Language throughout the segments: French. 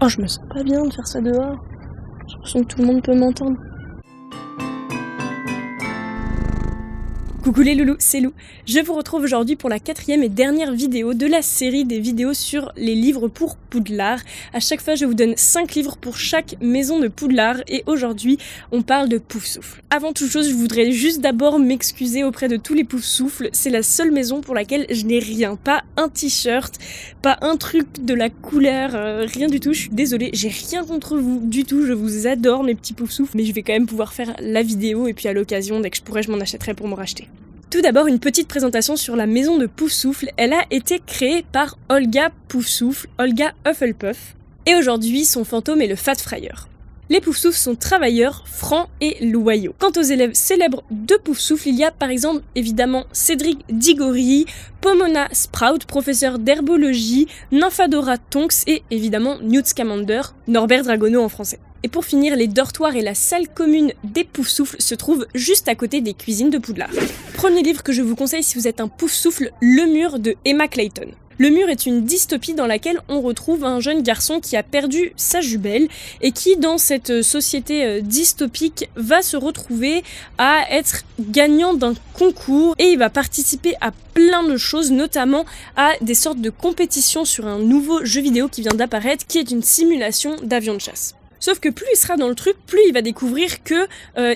Oh, je me sens pas bien de faire ça dehors. J'ai l'impression que tout le monde peut m'entendre. Coucou les loulous, c'est Lou. Je vous retrouve aujourd'hui pour la 4e et dernière vidéo de la série des vidéos sur les livres pour Poudlard. À chaque fois, je vous donne 5 livres pour chaque maison de Poudlard et aujourd'hui, on parle de Poufsouffle. Avant toute chose, je voudrais juste d'abord m'excuser auprès de tous les Poufsouffles. C'est la seule maison pour laquelle je n'ai rien. Pas un t-shirt, pas un truc de la couleur, rien du tout. Je suis désolée, j'ai rien contre vous du tout. Je vous adore mes petits Poufsouffles, mais je vais quand même pouvoir faire la vidéo et puis à l'occasion, dès que je pourrai, je m'en achèterai pour me racheter. Tout d'abord, une petite présentation sur la maison de Poufsouffle. Elle a été créée par Olga Poufsouffle, Olga Hufflepuff, et aujourd'hui, son fantôme est le Fat Fryer. Les Poufsouffles sont travailleurs, francs et loyaux. Quant aux élèves célèbres de Poufsouffle, il y a par exemple évidemment Cédric Diggory, Pomona Sprout, professeur d'herbologie, Nymphadora Tonks et évidemment Newt Scamander, Norbert Dragono en français. Et pour finir, les dortoirs et la salle commune des Poufsouffles se trouvent juste à côté des cuisines de Poudlard. Premier livre que je vous conseille si vous êtes un Poufsouffle, Le Mur de Emma Clayton. Le Mur est une dystopie dans laquelle on retrouve un jeune garçon qui a perdu sa jumelle et qui, dans cette société dystopique, va se retrouver à être gagnant d'un concours et il va participer à plein de choses, notamment à des sortes de compétitions sur un nouveau jeu vidéo qui vient d'apparaître, qui est une simulation d'avion de chasse. Sauf que plus il sera dans le truc, plus il va découvrir que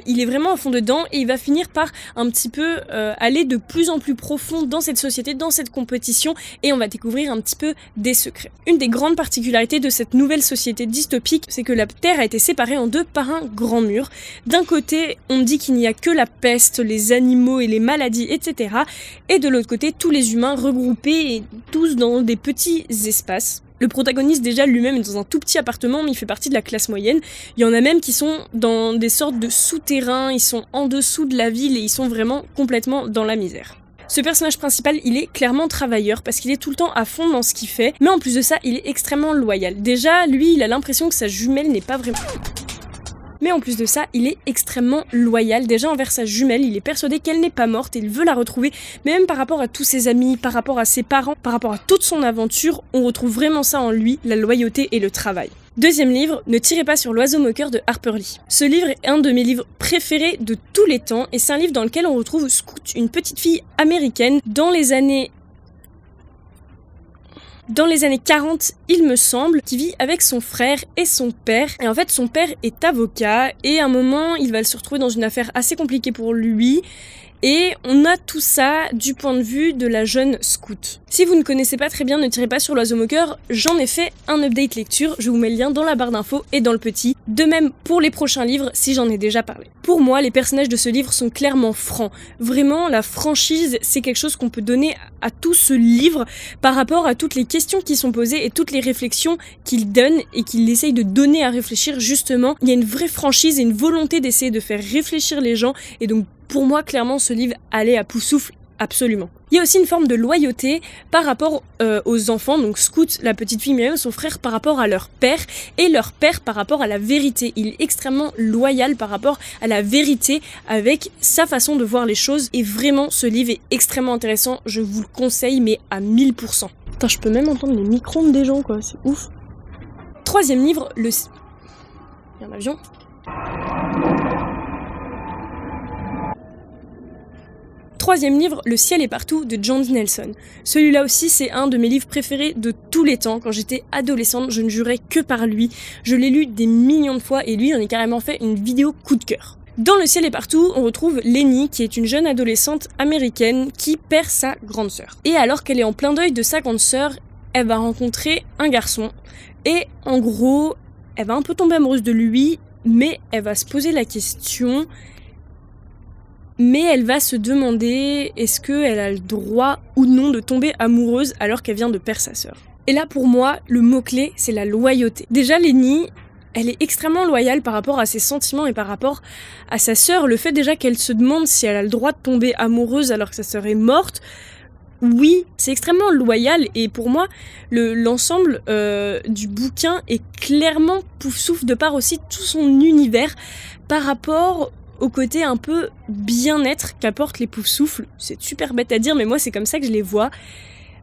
il est vraiment à fond dedans et il va finir par un petit peu aller de plus en plus profond dans cette société, dans cette compétition et on va découvrir un petit peu des secrets. Une des grandes particularités de cette nouvelle société dystopique, c'est que la Terre a été séparée en deux par un grand mur. D'un côté, on dit qu'il n'y a que la peste, les animaux et les maladies, etc. Et de l'autre côté, tous les humains regroupés et tous dans des petits espaces. Le protagoniste déjà lui-même est dans un tout petit appartement, mais il fait partie de la classe moyenne. Il y en a même qui sont dans des sortes de souterrains, ils sont en dessous de la ville et ils sont vraiment complètement dans la misère. Ce personnage principal, il est clairement travailleur parce qu'il est tout le temps à fond dans ce qu'il fait, mais en plus de ça, il est extrêmement loyal. Déjà, lui, il a l'impression que sa jumelle n'est pas vraiment... Mais en plus de ça, il est extrêmement loyal. Déjà envers sa jumelle, il est persuadé qu'elle n'est pas morte et il veut la retrouver. Mais même par rapport à tous ses amis, par rapport à ses parents, par rapport à toute son aventure, on retrouve vraiment ça en lui, la loyauté et le travail. Deuxième livre, Ne tirez pas sur l'oiseau moqueur de Harper Lee. Ce livre est un de mes livres préférés de tous les temps et c'est un livre dans lequel on retrouve Scout, une petite fille américaine dans les années 40, il me semble, qui vit avec son frère et son père. Et en fait, son père est avocat et à un moment, il va se retrouver dans une affaire assez compliquée pour lui. Et on a tout ça du point de vue de la jeune Scout. Si vous ne connaissez pas très bien Ne tirez pas sur l'oiseau moqueur, j'en ai fait un update lecture, je vous mets le lien dans la barre d'infos et dans le petit. De même pour les prochains livres si j'en ai déjà parlé. Pour moi, les personnages de ce livre sont clairement francs. Vraiment, la franchise, c'est quelque chose qu'on peut donner à tout ce livre par rapport à toutes les questions qui sont posées et toutes les réflexions qu'il donne et qu'il essaye de donner à réfléchir justement. Il y a une vraie franchise et une volonté d'essayer de faire réfléchir les gens et donc pour moi, clairement, ce livre allait à Poufsouffle, absolument. Il y a aussi une forme de loyauté par rapport aux enfants, donc Scout, la petite fille, mais même son frère par rapport à leur père, et leur père par rapport à la vérité. Il est extrêmement loyal par rapport à la vérité avec sa façon de voir les choses, et vraiment, ce livre est extrêmement intéressant, je vous le conseille, mais à 1000%. Putain, je peux même entendre les micro-ondes des gens, quoi, c'est ouf. Troisième livre, Il y a un avion. Troisième livre, Le ciel est partout de John Nelson. Celui-là aussi, c'est un de mes livres préférés de tous les temps. Quand j'étais adolescente, je ne jurais que par lui. Je l'ai lu des millions de fois et lui, on a carrément fait une vidéo coup de cœur. Dans Le ciel est partout, on retrouve Lenny, qui est une jeune adolescente américaine qui perd sa grande sœur. Et alors qu'elle est en plein deuil de sa grande sœur, elle va rencontrer un garçon. Et en gros, elle va un peu tomber amoureuse de lui, mais elle va se poser la question... Mais elle va se demander est-ce qu'elle a le droit ou non de tomber amoureuse alors qu'elle vient de perdre sa sœur. Et là pour moi, le mot-clé c'est la loyauté. Déjà Lenny, elle est extrêmement loyale par rapport à ses sentiments et par rapport à sa sœur. Le fait déjà qu'elle se demande si elle a le droit de tomber amoureuse alors que sa sœur est morte, oui, c'est extrêmement loyal et pour moi, l'ensemble du bouquin est clairement Poufsouffle de par aussi tout son univers par rapport au côté un peu bien-être qu'apportent les Poufsouffles. C'est super bête à dire, mais moi c'est comme ça que je les vois.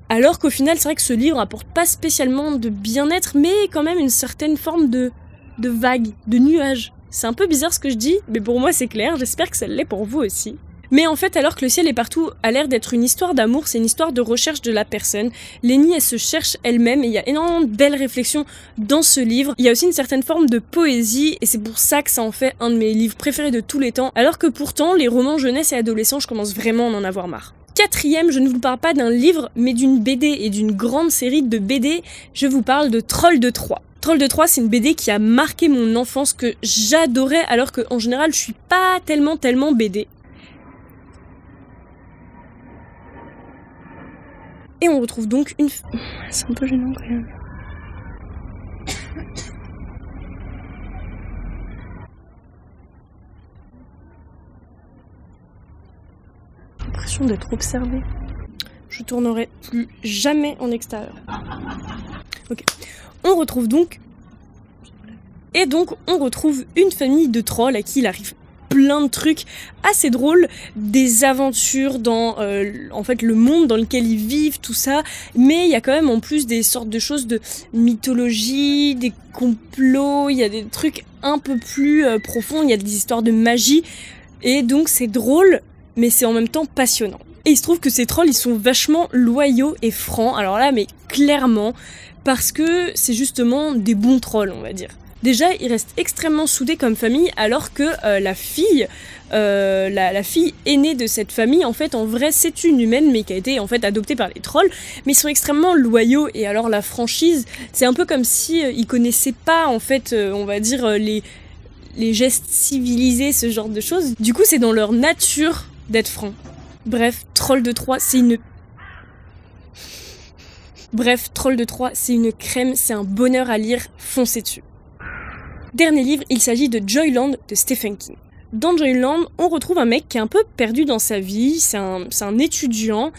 Alors qu'au final, c'est vrai que ce livre apporte pas spécialement de bien-être, mais quand même une certaine forme de vague, de nuage. C'est un peu bizarre ce que je dis, mais pour moi c'est clair, j'espère que ça l'est pour vous aussi. Mais en fait, alors que le ciel est partout a l'air d'être une histoire d'amour, c'est une histoire de recherche de la personne. Lenny, elle se cherche elle-même et il y a énormément de belles réflexions dans ce livre. Il y a aussi une certaine forme de poésie et c'est pour ça que ça en fait un de mes livres préférés de tous les temps, alors que pourtant, les romans jeunesse et adolescents, je commence vraiment à en avoir marre. Quatrième, je ne vous parle pas d'un livre, mais d'une BD et d'une grande série de BD. Je vous parle de Trolls de Troie. Trolls de Troie, c'est une BD qui a marqué mon enfance, que j'adorais, alors qu'en général, je suis pas tellement BD. Et on retrouve donc une... C'est un peu gênant quand même. J'ai l'impression d'être observée. Je tournerai plus jamais en extérieur. Ok. On retrouve donc... Et donc, on retrouve une famille de trolls à qui il arrive plein de trucs assez drôles, des aventures dans en fait le monde dans lequel ils vivent, tout ça, mais il y a quand même en plus des sortes de choses de mythologie, des complots, il y a des trucs un peu plus profonds, il y a des histoires de magie, et donc c'est drôle, mais c'est en même temps passionnant. Et il se trouve que ces trolls, ils sont vachement loyaux et francs, alors là, mais clairement, parce que c'est justement des bons trolls, on va dire. Déjà, ils restent extrêmement soudés comme famille, alors que la fille aînée de cette famille, en fait, en vrai, c'est une humaine, mais qui a été en fait adoptée par les trolls. Mais ils sont extrêmement loyaux, et alors la franchise, c'est un peu comme si ils connaissaient pas, en fait, on va dire les gestes civilisés, ce genre de choses. Du coup, c'est dans leur nature d'être francs. Bref, Trolls de Troie, c'est une crème, c'est un bonheur à lire, foncez dessus. Dernier livre, il s'agit de Joyland de Stephen King. Dans Joyland, on retrouve un mec qui est un peu perdu dans sa vie, c'est un étudiant,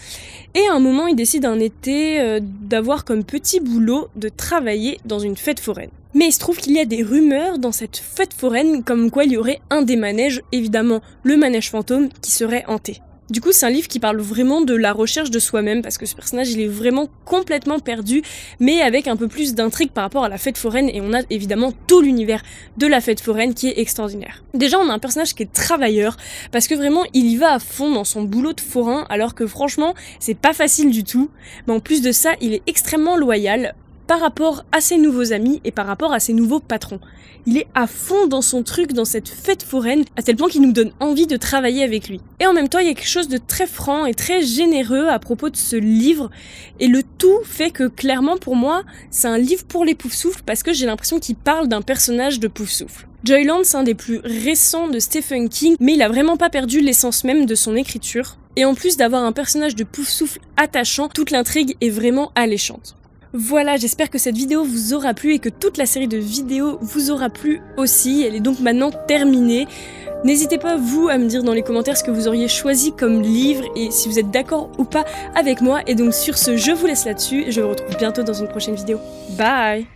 et à un moment il décide un été d'avoir comme petit boulot de travailler dans une fête foraine. Mais il se trouve qu'il y a des rumeurs dans cette fête foraine comme quoi il y aurait un des manèges, évidemment le manège fantôme, qui serait hanté. Du coup, c'est un livre qui parle vraiment de la recherche de soi-même, parce que ce personnage, il est vraiment complètement perdu, mais avec un peu plus d'intrigue par rapport à la fête foraine, et on a évidemment tout l'univers de la fête foraine qui est extraordinaire. Déjà, on a un personnage qui est travailleur, parce que vraiment, il y va à fond dans son boulot de forain, alors que franchement, c'est pas facile du tout, mais en plus de ça, il est extrêmement loyal par rapport à ses nouveaux amis et par rapport à ses nouveaux patrons. Il est à fond dans son truc, dans cette fête foraine, à tel point qu'il nous donne envie de travailler avec lui. Et en même temps, il y a quelque chose de très franc et très généreux à propos de ce livre, et le tout fait que clairement pour moi, c'est un livre pour les Poufsouffles, parce que j'ai l'impression qu'il parle d'un personnage de Poufsouffle. Joyland, c'est un des plus récents de Stephen King, mais il a vraiment pas perdu l'essence même de son écriture. Et en plus d'avoir un personnage de Poufsouffle attachant, toute l'intrigue est vraiment alléchante. Voilà, j'espère que cette vidéo vous aura plu et que toute la série de vidéos vous aura plu aussi. Elle est donc maintenant terminée. N'hésitez pas, vous, à me dire dans les commentaires ce que vous auriez choisi comme livre et si vous êtes d'accord ou pas avec moi. Et donc sur ce, je vous laisse là-dessus et je vous retrouve bientôt dans une prochaine vidéo. Bye!